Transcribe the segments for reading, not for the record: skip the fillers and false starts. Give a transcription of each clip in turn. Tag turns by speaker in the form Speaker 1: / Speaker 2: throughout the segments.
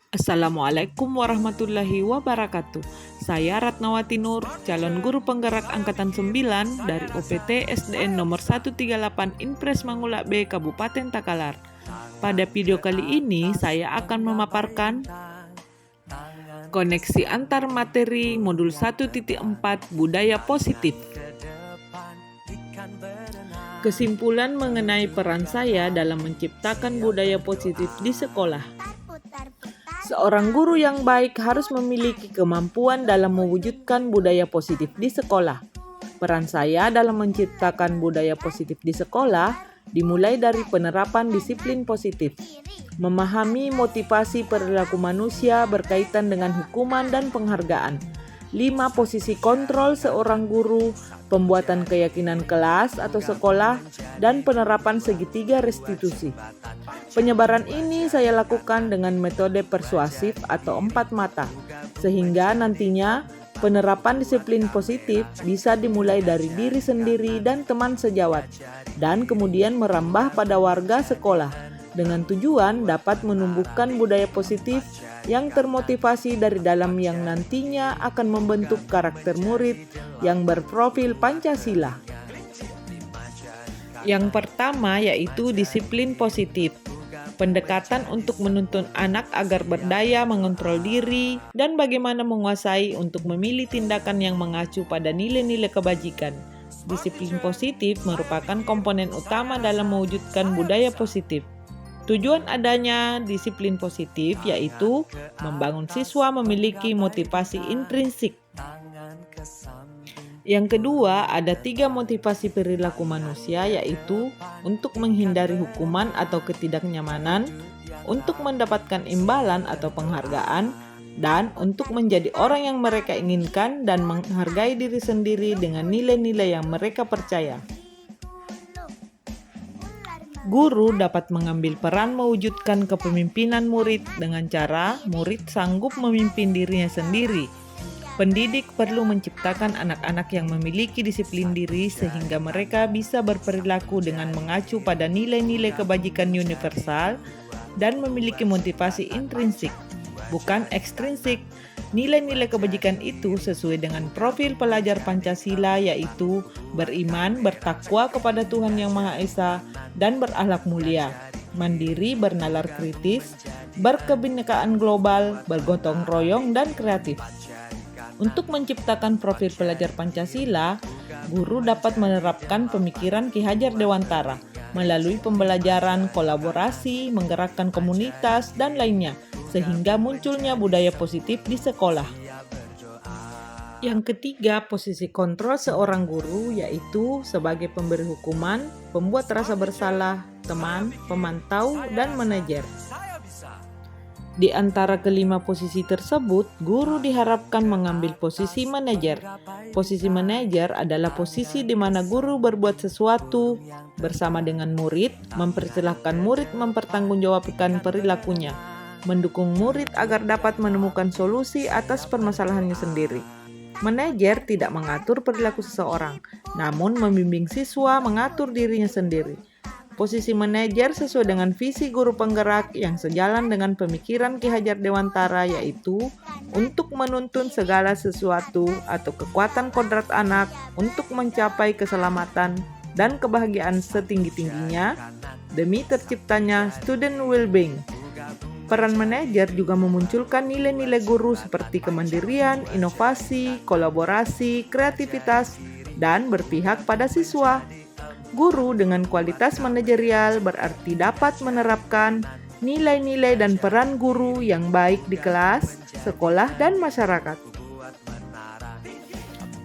Speaker 1: Assalamualaikum warahmatullahi wabarakatuh. Saya Ratnawati Nur, calon guru penggerak angkatan 9 dari OPT SDN nomor 138 Impres Mangula B, Kabupaten Takalar. Pada video kali ini saya akan memaparkan koneksi antar materi modul 1.4 budaya positif. Kesimpulan mengenai peran saya dalam menciptakan budaya positif di sekolah. Seorang guru yang baik harus memiliki kemampuan dalam mewujudkan budaya positif di sekolah. Peran saya dalam menciptakan budaya positif di sekolah dimulai dari penerapan disiplin positif, memahami motivasi perilaku manusia berkaitan dengan hukuman dan penghargaan, 5 posisi kontrol seorang guru, pembuatan keyakinan kelas atau sekolah, dan penerapan segitiga restitusi. Penyebaran ini saya lakukan dengan metode persuasif atau 4 mata, sehingga nantinya penerapan disiplin positif bisa dimulai dari diri sendiri dan teman sejawat, dan kemudian merambah pada warga sekolah, dengan tujuan dapat menumbuhkan budaya positif yang termotivasi dari dalam yang nantinya akan membentuk karakter murid yang berprofil Pancasila. Yang pertama yaitu disiplin positif. Pendekatan untuk menuntun anak agar berdaya mengontrol diri dan bagaimana menguasai untuk memilih tindakan yang mengacu pada nilai-nilai kebajikan. Disiplin positif merupakan komponen utama dalam mewujudkan budaya positif. Tujuan adanya disiplin positif yaitu membangun siswa memiliki motivasi intrinsik. Yang kedua, ada 3 motivasi perilaku manusia yaitu untuk menghindari hukuman atau ketidaknyamanan, untuk mendapatkan imbalan atau penghargaan, dan untuk menjadi orang yang mereka inginkan dan menghargai diri sendiri dengan nilai-nilai yang mereka percaya. Guru dapat mengambil peran mewujudkan kepemimpinan murid dengan cara murid sanggup memimpin dirinya sendiri. Pendidik perlu menciptakan anak-anak yang memiliki disiplin diri sehingga mereka bisa berperilaku dengan mengacu pada nilai-nilai kebajikan universal dan memiliki motivasi intrinsik, bukan ekstrinsik. Nilai-nilai kebajikan itu sesuai dengan profil pelajar Pancasila yaitu beriman, bertakwa kepada Tuhan Yang Maha Esa, dan berakhlak mulia, mandiri, bernalar kritis, berkebinekaan global, bergotong royong, dan kreatif. Untuk menciptakan profil pelajar Pancasila, guru dapat menerapkan pemikiran Ki Hajar Dewantara melalui pembelajaran, kolaborasi, menggerakkan komunitas, dan lainnya, sehingga munculnya budaya positif di sekolah. Yang ketiga, posisi kontrol seorang guru yaitu sebagai pemberi hukuman, pembuat rasa bersalah, teman, pemantau, dan manajer. Di antara kelima posisi tersebut, guru diharapkan mengambil posisi manajer. Posisi manajer adalah posisi di mana guru berbuat sesuatu bersama dengan murid, mempersilahkan murid mempertanggungjawabkan perilakunya, mendukung murid agar dapat menemukan solusi atas permasalahannya sendiri. Manajer tidak mengatur perilaku seseorang, namun membimbing siswa mengatur dirinya sendiri. Posisi manajer sesuai dengan visi guru penggerak yang sejalan dengan pemikiran Ki Hajar Dewantara yaitu untuk menuntun segala sesuatu atau kekuatan kodrat anak untuk mencapai keselamatan dan kebahagiaan setinggi-tingginya demi terciptanya student well-being. Peran manajer juga memunculkan nilai-nilai guru seperti kemandirian, inovasi, kolaborasi, kreativitas, dan berpihak pada siswa. Guru dengan kualitas manajerial berarti dapat menerapkan nilai-nilai dan peran guru yang baik di kelas, sekolah, dan masyarakat.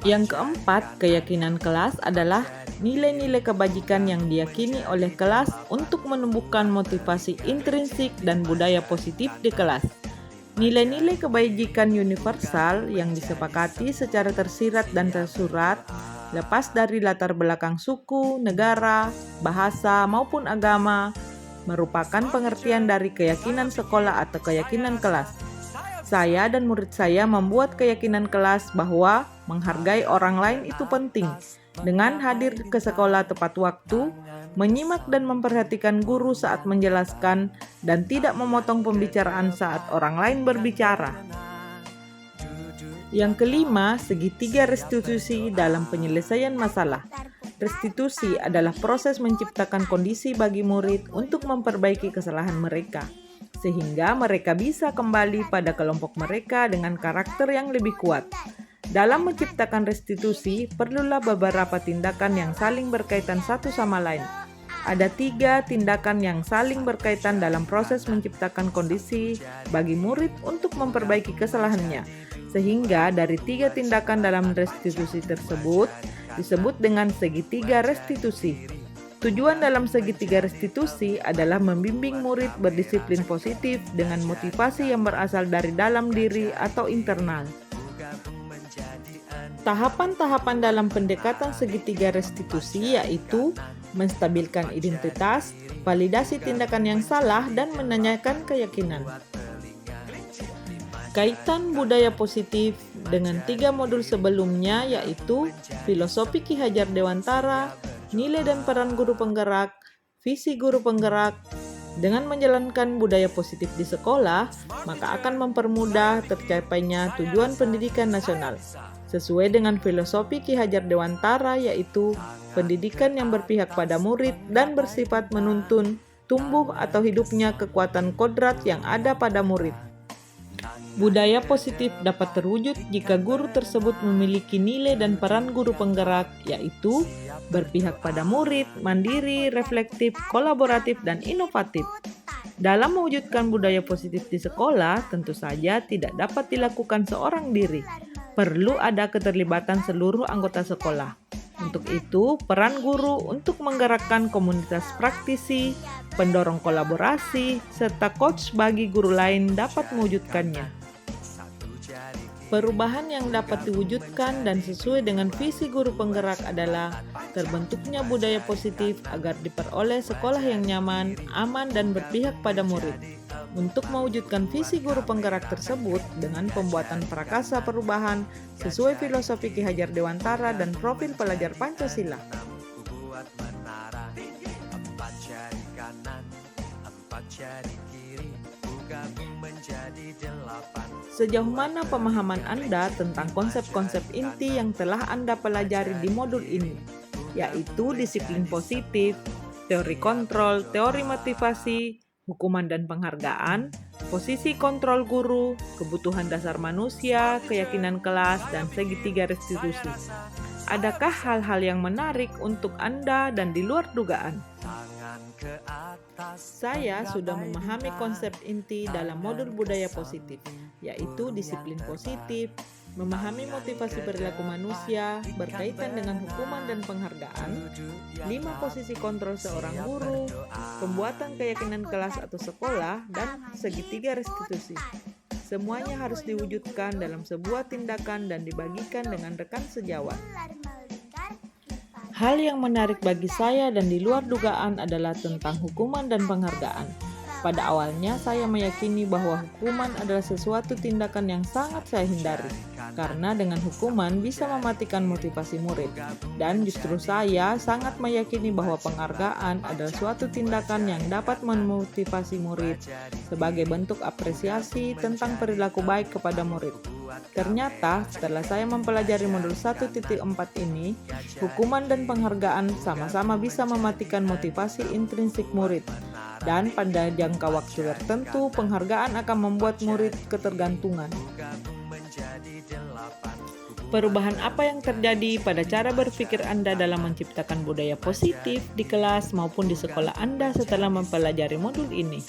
Speaker 1: Yang keempat, keyakinan kelas adalah nilai-nilai kebajikan yang diyakini oleh kelas untuk menumbuhkan motivasi intrinsik dan budaya positif di kelas. Nilai-nilai kebajikan universal yang disepakati secara tersirat dan tersurat lepas dari latar belakang suku, negara, bahasa, maupun agama, merupakan pengertian dari keyakinan sekolah atau keyakinan kelas. Saya dan murid saya membuat keyakinan kelas bahwa menghargai orang lain itu penting. Dengan hadir ke sekolah tepat waktu, menyimak dan memperhatikan guru saat menjelaskan, dan tidak memotong pembicaraan saat orang lain berbicara. Yang kelima, segitiga restitusi dalam penyelesaian masalah. Restitusi adalah proses menciptakan kondisi bagi murid untuk memperbaiki kesalahan mereka, sehingga mereka bisa kembali pada kelompok mereka dengan karakter yang lebih kuat. Dalam menciptakan restitusi, perlulah beberapa tindakan yang saling berkaitan satu sama lain. Ada 3 tindakan yang saling berkaitan dalam proses menciptakan kondisi bagi murid untuk memperbaiki kesalahannya, sehingga dari 3 tindakan dalam restitusi tersebut disebut dengan segitiga restitusi. Tujuan dalam segitiga restitusi adalah membimbing murid berdisiplin positif dengan motivasi yang berasal dari dalam diri atau internal. Tahapan-tahapan dalam pendekatan segitiga restitusi yaitu menstabilkan identitas, validasi tindakan yang salah, dan menanyakan keyakinan. Kaitan budaya positif dengan 3 modul sebelumnya yaitu filosofi Ki Hajar Dewantara, nilai dan peran guru penggerak, visi guru penggerak. Dengan menjalankan budaya positif di sekolah, maka akan mempermudah tercapainya tujuan pendidikan nasional. Sesuai dengan filosofi Ki Hajar Dewantara yaitu pendidikan yang berpihak pada murid dan bersifat menuntun, tumbuh atau hidupnya kekuatan kodrat yang ada pada murid. Budaya positif dapat terwujud jika guru tersebut memiliki nilai dan peran guru penggerak, yaitu berpihak pada murid, mandiri, reflektif, kolaboratif, dan inovatif. Dalam mewujudkan budaya positif di sekolah, tentu saja tidak dapat dilakukan seorang diri. Perlu ada keterlibatan seluruh anggota sekolah. Untuk itu, peran guru untuk menggerakkan komunitas praktisi, pendorong kolaborasi, serta coach bagi guru lain dapat mewujudkannya. Perubahan yang dapat diwujudkan dan sesuai dengan visi guru penggerak adalah terbentuknya budaya positif agar diperoleh sekolah yang nyaman, aman, dan berpihak pada murid. Untuk mewujudkan visi guru penggerak tersebut dengan pembuatan prakasa perubahan sesuai filosofi Ki Hajar Dewantara dan profil pelajar Pancasila. Sejauh mana pemahaman Anda tentang konsep-konsep inti yang telah Anda pelajari di modul ini, yaitu disiplin positif, teori kontrol, teori motivasi, hukuman dan penghargaan, posisi kontrol guru, kebutuhan dasar manusia, keyakinan kelas, dan segitiga restitusi. Adakah hal-hal yang menarik untuk Anda dan di luar dugaan? Saya sudah memahami konsep inti dalam modul budaya positif, yaitu disiplin positif, memahami motivasi perilaku manusia berkaitan dengan hukuman dan penghargaan, 5 posisi kontrol seorang guru, pembuatan keyakinan kelas atau sekolah, dan segitiga restitusi. Semuanya harus diwujudkan dalam sebuah tindakan dan dibagikan dengan rekan sejawat. Hal yang menarik bagi saya dan di luar dugaan adalah tentang hukuman dan penghargaan. Pada awalnya saya meyakini bahwa hukuman adalah sesuatu tindakan yang sangat saya hindari, karena dengan hukuman bisa mematikan motivasi murid. Dan justru saya sangat meyakini bahwa penghargaan adalah suatu tindakan yang dapat memotivasi murid sebagai bentuk apresiasi tentang perilaku baik kepada murid. Ternyata setelah saya mempelajari modul 1.4 ini, hukuman dan penghargaan sama-sama bisa mematikan motivasi intrinsik murid. Dan pada jangka waktu tertentu, penghargaan akan membuat murid ketergantungan. Perubahan apa yang terjadi pada cara berpikir Anda dalam menciptakan budaya positif di kelas maupun di sekolah Anda setelah mempelajari modul ini?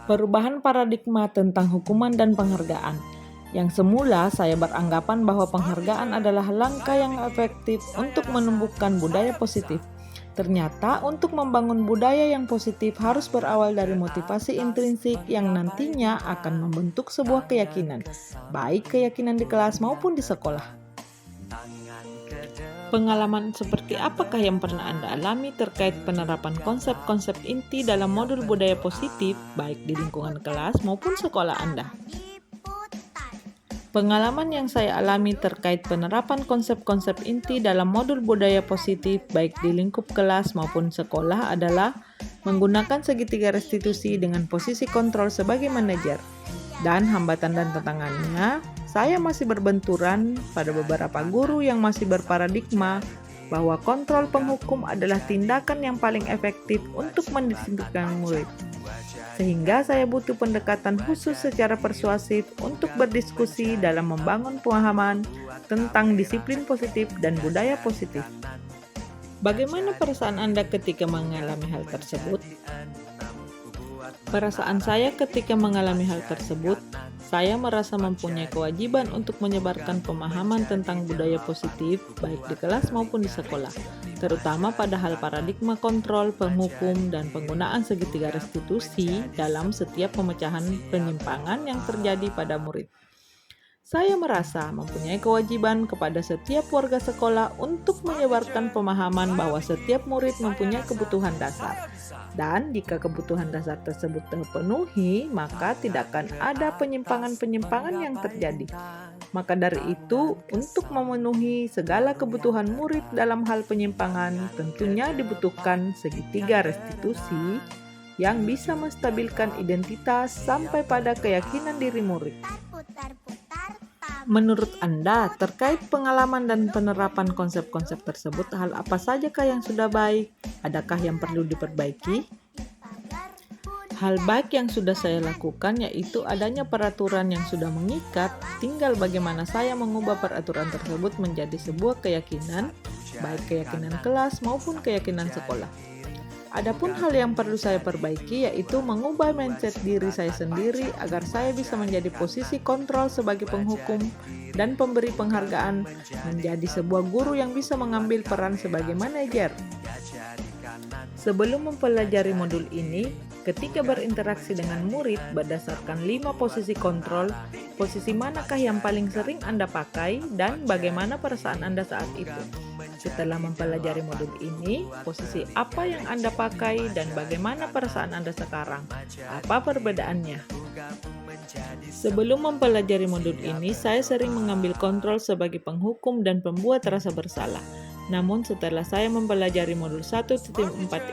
Speaker 1: Perubahan paradigma tentang hukuman dan penghargaan. Yang semula saya beranggapan bahwa penghargaan adalah langkah yang efektif untuk menumbuhkan budaya positif. Ternyata untuk membangun budaya yang positif harus berawal dari motivasi intrinsik yang nantinya akan membentuk sebuah keyakinan, baik keyakinan di kelas maupun di sekolah. Pengalaman seperti apakah yang pernah Anda alami terkait penerapan konsep-konsep inti dalam modul budaya positif baik di lingkungan kelas maupun sekolah Anda? Pengalaman yang saya alami terkait penerapan konsep-konsep inti dalam modul budaya positif baik di lingkup kelas maupun sekolah adalah menggunakan segitiga restitusi dengan posisi kontrol sebagai manajer. Dan hambatan dan tantangannya, saya masih berbenturan pada beberapa guru yang masih berparadigma bahwa kontrol penghukum adalah tindakan yang paling efektif untuk mendisiplinkan murid. Sehingga saya butuh pendekatan khusus secara persuasif untuk berdiskusi dalam membangun pemahaman tentang disiplin positif dan budaya positif. Bagaimana perasaan Anda ketika mengalami hal tersebut? Perasaan saya ketika mengalami hal tersebut, saya merasa mempunyai kewajiban untuk menyebarkan pemahaman tentang budaya positif baik di kelas maupun di sekolah, terutama pada hal paradigma kontrol, penghukum, dan penggunaan segitiga restitusi dalam setiap pemecahan penyimpangan yang terjadi pada murid. Saya merasa mempunyai kewajiban kepada setiap warga sekolah untuk menyebarkan pemahaman bahwa setiap murid mempunyai kebutuhan dasar. Dan jika kebutuhan dasar tersebut terpenuhi, maka tidak akan ada penyimpangan-penyimpangan yang terjadi. Maka dari itu, untuk memenuhi segala kebutuhan murid dalam hal penyimpangan, tentunya dibutuhkan segitiga restitusi yang bisa menstabilkan identitas sampai pada keyakinan diri murid. Menurut Anda, terkait pengalaman dan penerapan konsep-konsep tersebut, hal apa sajakah yang sudah baik? Adakah yang perlu diperbaiki? Hal baik yang sudah saya lakukan yaitu adanya peraturan yang sudah mengikat, tinggal bagaimana saya mengubah peraturan tersebut menjadi sebuah keyakinan, baik keyakinan kelas maupun keyakinan sekolah. Adapun hal yang perlu saya perbaiki yaitu mengubah mindset diri saya sendiri agar saya bisa menjadi posisi kontrol sebagai penghukum dan pemberi penghargaan, menjadi sebuah guru yang bisa mengambil peran sebagai manajer. Sebelum mempelajari modul ini, ketika berinteraksi dengan murid berdasarkan 5 posisi kontrol, posisi manakah yang paling sering Anda pakai dan bagaimana perasaan Anda saat itu? Setelah mempelajari modul ini, posisi apa yang Anda pakai dan bagaimana perasaan Anda sekarang? Apa perbedaannya? Sebelum mempelajari modul ini, saya sering mengambil kontrol sebagai penghukum dan pembuat rasa bersalah. Namun setelah saya mempelajari modul 1.4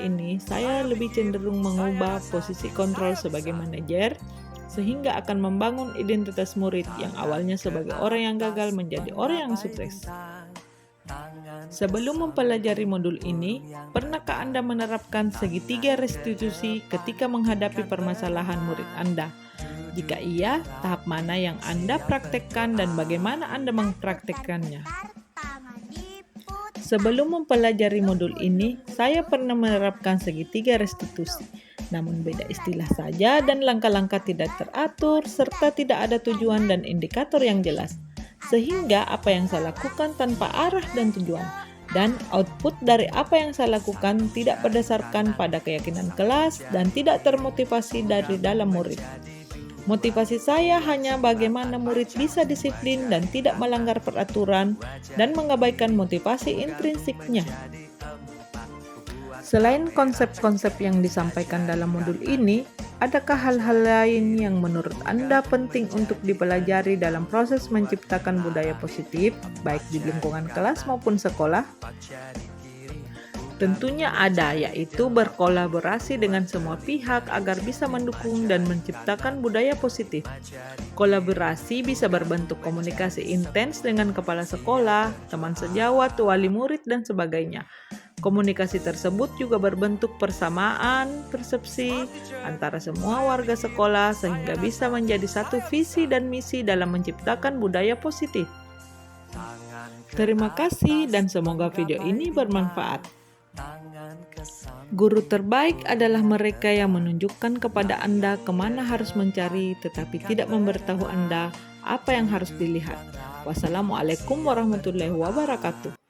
Speaker 1: ini, saya lebih cenderung mengubah posisi kontrol sebagai manajer, sehingga akan membangun identitas murid yang awalnya sebagai orang yang gagal menjadi orang yang sukses. Sebelum mempelajari modul ini, pernahkah Anda menerapkan segitiga restitusi ketika menghadapi permasalahan murid Anda? Jika iya, tahap mana yang Anda praktekkan dan bagaimana Anda mempraktekkannya? Sebelum mempelajari modul ini, saya pernah menerapkan segitiga restitusi. Namun beda istilah saja dan langkah-langkah tidak teratur serta tidak ada tujuan dan indikator yang jelas. Sehingga apa yang saya lakukan tanpa arah dan tujuan, dan output dari apa yang saya lakukan tidak berdasarkan pada keyakinan kelas dan tidak termotivasi dari dalam murid. Motivasi saya hanya bagaimana murid bisa disiplin dan tidak melanggar peraturan dan mengabaikan motivasi intrinsiknya. Selain konsep-konsep yang disampaikan dalam modul ini, adakah hal-hal lain yang menurut Anda penting untuk dipelajari dalam proses menciptakan budaya positif, baik di lingkungan kelas maupun sekolah? Tentunya ada, yaitu berkolaborasi dengan semua pihak agar bisa mendukung dan menciptakan budaya positif. Kolaborasi bisa berbentuk komunikasi intens dengan kepala sekolah, teman sejawat, wali murid, dan sebagainya. Komunikasi tersebut juga berbentuk persamaan persepsi antara semua warga sekolah sehingga bisa menjadi satu visi dan misi dalam menciptakan budaya positif. Terima kasih dan semoga video ini bermanfaat. Guru terbaik adalah mereka yang menunjukkan kepada Anda kemana harus mencari tetapi tidak memberitahu Anda apa yang harus dilihat. Wassalamualaikum warahmatullahi wabarakatuh.